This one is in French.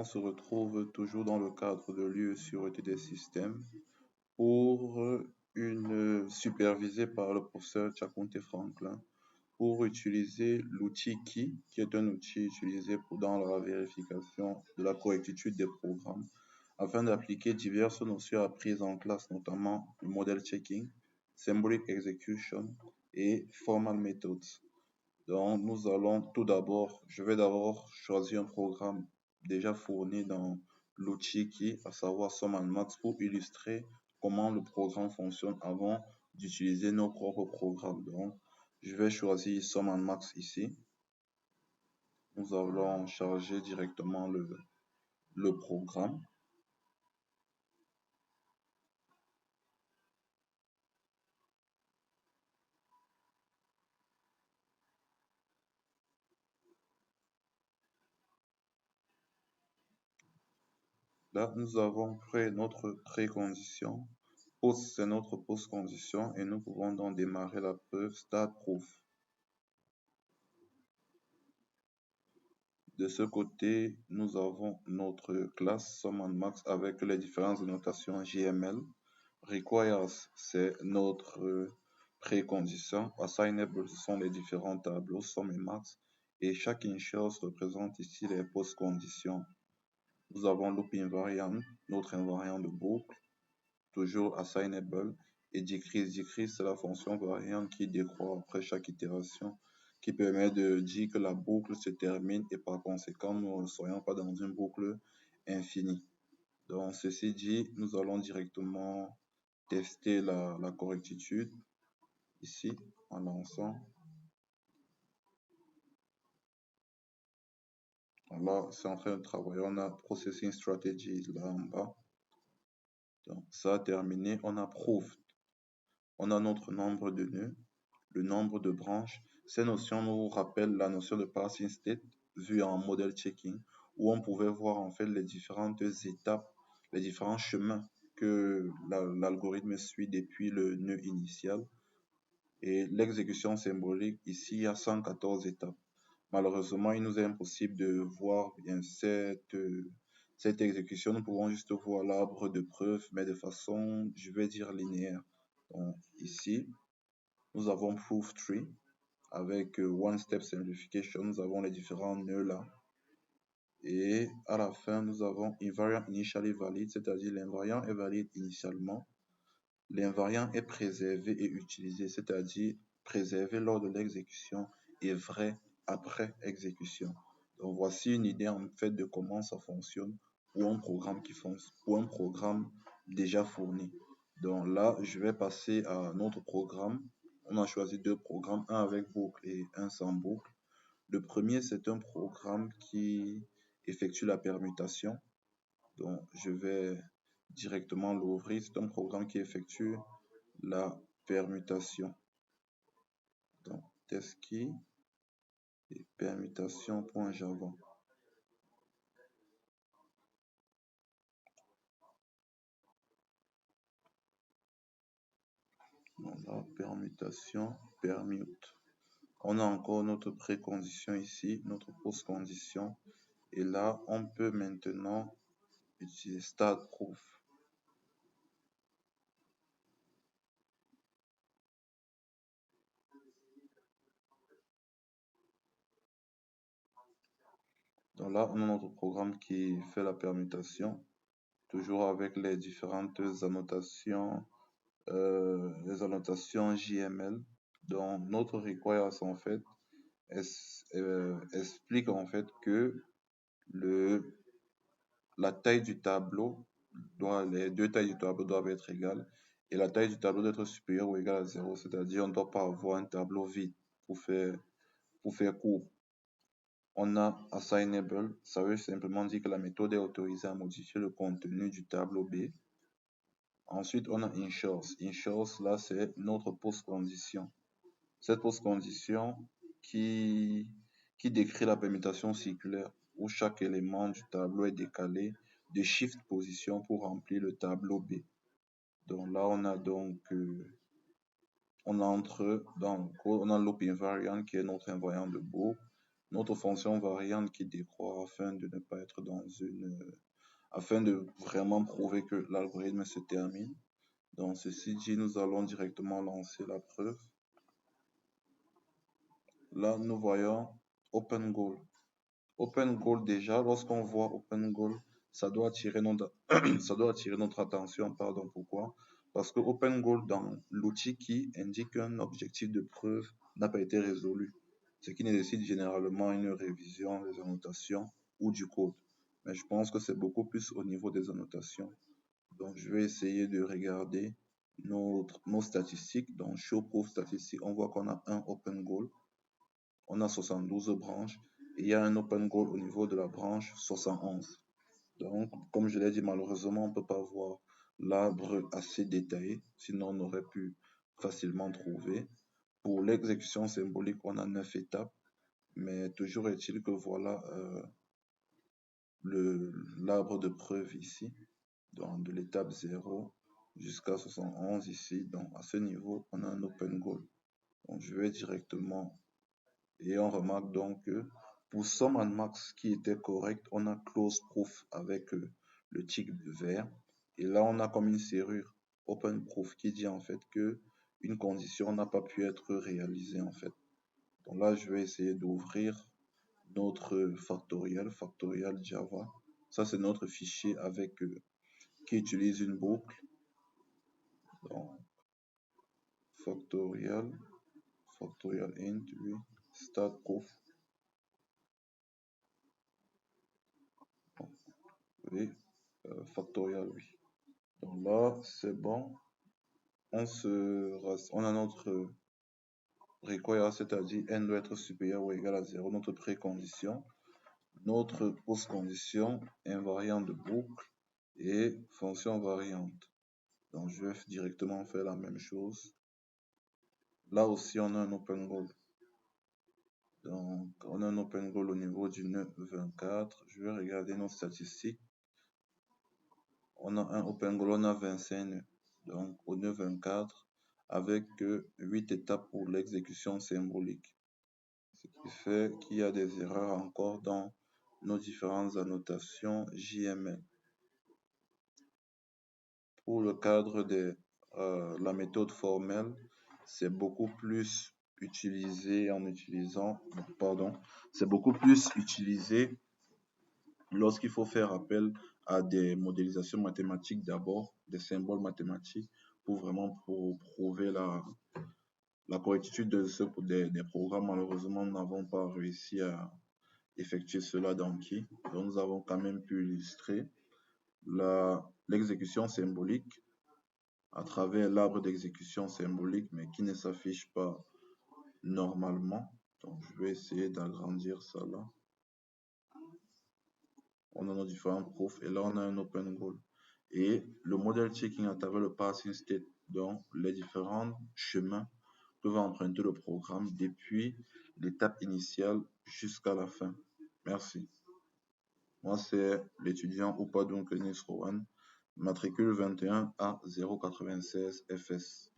on se retrouve toujours dans le cadre de l'UE-Sûreté des systèmes pour supervisé par le professeur Chakunte Franklin pour utiliser l'outil Key, qui est un outil utilisé dans la vérification de la correctitude des programmes, afin d'appliquer diverses notions apprises en classe, notamment le model checking, symbolic execution et formal methods. Donc, je vais d'abord choisir un programme déjà fourni dans l'outil qui, à savoir SumandMax, pour illustrer comment le programme fonctionne avant d'utiliser nos propres programmes. Donc, je vais choisir SumandMax ici. Nous allons charger directement le programme. Là, nous avons créé notre précondition. Post, c'est notre post-condition et nous pouvons donc démarrer la preuve start proof. De ce côté, nous avons notre classe SumandMax avec les différentes annotations JML. Requires, c'est notre précondition. Assignable, ce sont les différents tableaux Sum et Max. Et chaque inchelse représente ici les post-conditions. Nous avons loop invariant, notre invariant de boucle, toujours assignable. Et decrease, decrease, c'est la fonction variante qui décroît après chaque itération, qui permet de dire que la boucle se termine et par conséquent, nous ne soyons pas dans une boucle infinie. Donc, ceci dit, nous allons directement tester la correctitude ici en lançant. Là, c'est en train de travailler. On a Processing Strategies là en bas. Donc, ça a terminé. On a Proved. On a notre nombre de nœuds, le nombre de branches. Ces notions nous rappellent la notion de passing state vue en model checking, où on pouvait voir en fait les différentes étapes, les différents chemins que l'algorithme suit depuis le nœud initial. Et l'exécution symbolique, ici, il y a 114 étapes. Malheureusement, il nous est impossible de voir bien cette exécution. Nous pouvons juste voir l'arbre de preuve, mais de façon, je vais dire, linéaire. Donc, ici, nous avons Proof Tree avec One Step Simplification. Nous avons les différents nœuds là. Et à la fin, nous avons Invariant Initially Valid, c'est-à-dire l'invariant est valide initialement. L'invariant est préservé et utilisé, c'est-à-dire préservé lors de l'exécution et vrai après exécution. Donc voici une idée en fait de comment ça fonctionne pour un programme pour un programme déjà fourni. Donc là, je vais passer à notre programme. On a choisi deux programmes, un avec boucle et un sans boucle. Le premier, c'est un programme qui effectue la permutation. Donc je vais directement l'ouvrir. C'est un programme qui effectue la permutation. Donc, test key et permutation.java. Voilà, permutation, permute. On a encore notre précondition ici, notre post-condition. Et là, on peut maintenant utiliser start proof. Donc là, on a notre programme qui fait la permutation, toujours avec les différentes annotations, les annotations JML. Donc, notre requires, en fait, explique en fait que la taille du tableau les deux tailles du tableau doivent être égales et la taille du tableau doit être supérieure ou égale à 0, c'est-à-dire on ne doit pas avoir un tableau vide pour faire court. On a assignable, ça veut simplement dire que la méthode est autorisée à modifier le contenu du tableau B. Ensuite, on a inchelse. Inchelse, là, c'est notre post-condition. Cette post-condition qui décrit la permutation circulaire où chaque élément du tableau est décalé de shift position pour remplir le tableau B. Donc là, on a donc, on entre dans on a loop invariant qui est notre invariant de boucle notre fonction variante qui décroît afin de vraiment prouver que l'algorithme se termine. Dans ceci dit, nous allons directement lancer la preuve. Là, nous voyons Open Goal. Open Goal, déjà, lorsqu'on voit Open Goal, ça doit attirer notre, ça doit attirer notre attention. Pardon, pourquoi? Parce que Open Goal, dans l'outil qui indique qu'un objectif de preuve n'a pas été résolu, ce qui nécessite généralement une révision des annotations ou du code. Mais je pense que c'est beaucoup plus au niveau des annotations. Donc, je vais essayer de regarder nos statistiques. Dans Show Proof Statistics, on voit qu'on a un Open Goal. On a 72 branches. Et il y a un Open Goal au niveau de la branche 71. Donc, comme je l'ai dit, malheureusement, on ne peut pas voir l'arbre assez détaillé. Sinon, on aurait pu facilement trouver. Pour l'exécution symbolique, on a 9 étapes. Mais toujours est-il que voilà l'arbre de preuve ici. Donc, de l'étape 0 jusqu'à 71 ici. Donc, à ce niveau, on a un Open Goal. Donc, je vais directement... Et on remarque donc que pour Sum and Max qui était correct, on a Close Proof avec le tic vert. Et là, on a comme une serrure Open Proof qui dit en fait que une condition n'a pas pu être réalisée en fait. Donc là, je vais essayer d'ouvrir notre factorial Java. Ça, c'est notre fichier avec qui utilise une boucle. Donc, factorial int, oui, start proof. Oui, factorial, oui. Donc là, c'est bon. On a notre require, c'est-à-dire n doit être supérieur ou égal à 0, notre précondition, notre post-condition, invariant de boucle et fonction variante. Donc je vais directement faire la même chose. Là aussi, on a un open goal. Donc, on a un open goal au niveau du nœud 24. Je vais regarder nos statistiques. On a un open goal, on a 25 nœuds. Donc, au nœud 24, avec 8 étapes pour l'exécution symbolique. Ce qui fait qu'il y a des erreurs encore dans nos différentes annotations JML. Pour le cadre de la méthode formelle, c'est beaucoup plus utilisé c'est beaucoup plus utilisé lorsqu'il faut faire appel à des modélisations mathématiques d'abord, des symboles mathématiques, pour vraiment prouver la correctitude des programmes. Malheureusement, nous n'avons pas réussi à effectuer cela dans Key. Donc, nous avons quand même pu illustrer l'exécution symbolique à travers l'arbre d'exécution symbolique, mais qui ne s'affiche pas normalement. Donc, je vais essayer d'agrandir ça là. On a nos différents profs et là, on a un open goal. Et le model checking à travers le passing state, donc les différents chemins que va emprunter le programme depuis l'étape initiale jusqu'à la fin. Merci. Moi, c'est l'étudiant Upadun Kenis Rowan, matricule 21 A 096 FS.